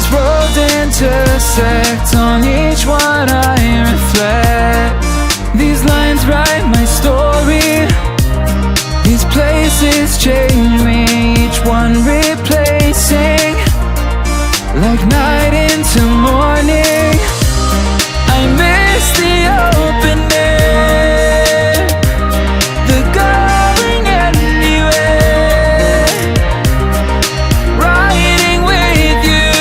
These roads intersect, on each one I reflect. These lines write my story. These places change me, each one replacing, like night into morning. I miss the open air, the going anywhere, riding with you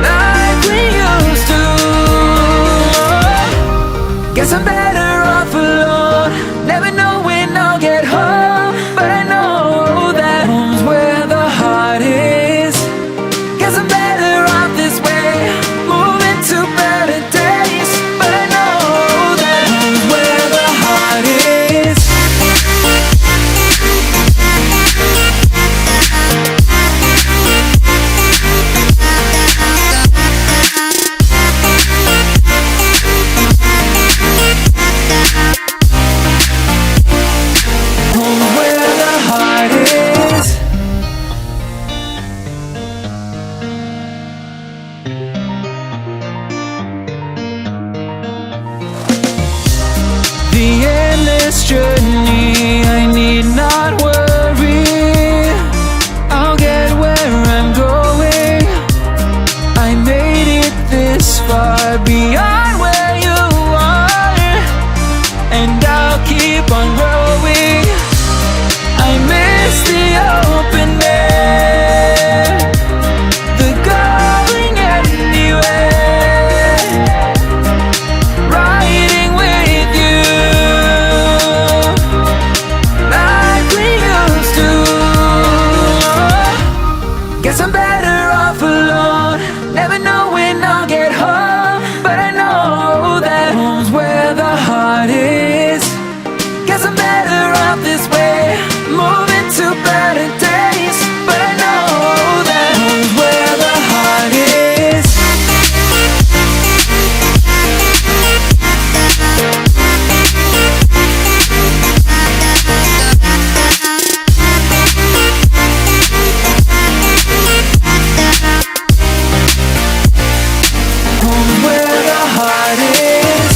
like we used to. Guess I'm better off alone, never know when I'll get home, but I know that home's where the heart is. Guess I'm better off this way, moving to better days, but I know that home's where the heart is. Home's where the heart is. The endless journey, I need not worry, I'll get where I'm going. I made it this far, beyond where you are, and I'll keep on growing. I miss the open air, the going anywhere, riding with you like we used to. Guess I'm better off alone, never know when I'll get home, but I know that home's where the heart is. Guess I'm better off this way, moving to better days, but I know that home's where the heart is. Home's where the heart is.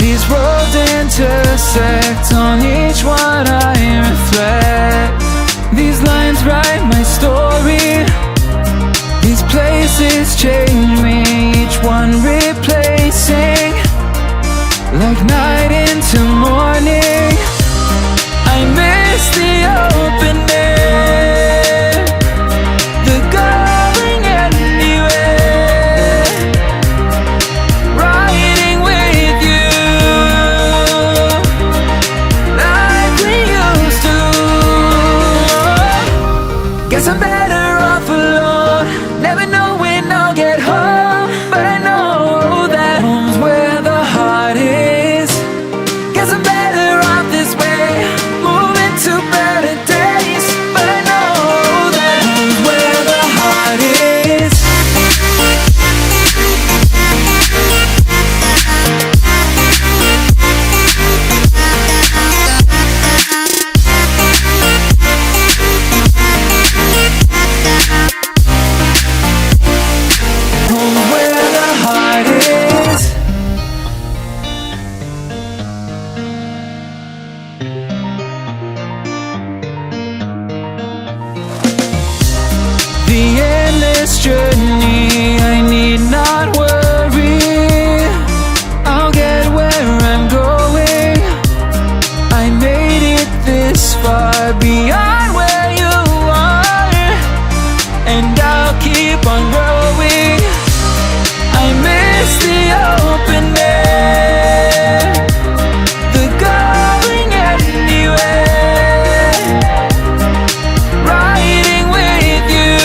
These roads intersect, on each one I reflect. These lines write my story. These places change me, each one replacing, like night into morning. I miss the open air, the going anywhere, riding with you like we this far beyond where you are, and I'll keep on growing. I miss the open air, the going anywhere, riding with you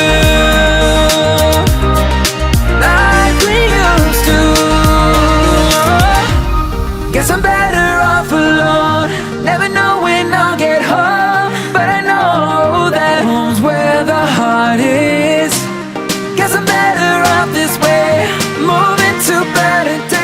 like we used to. Guess I'm better off alone, never know when I'll get home, but I know that home's where the heart is. Guess I'm better off this way, moving to better days.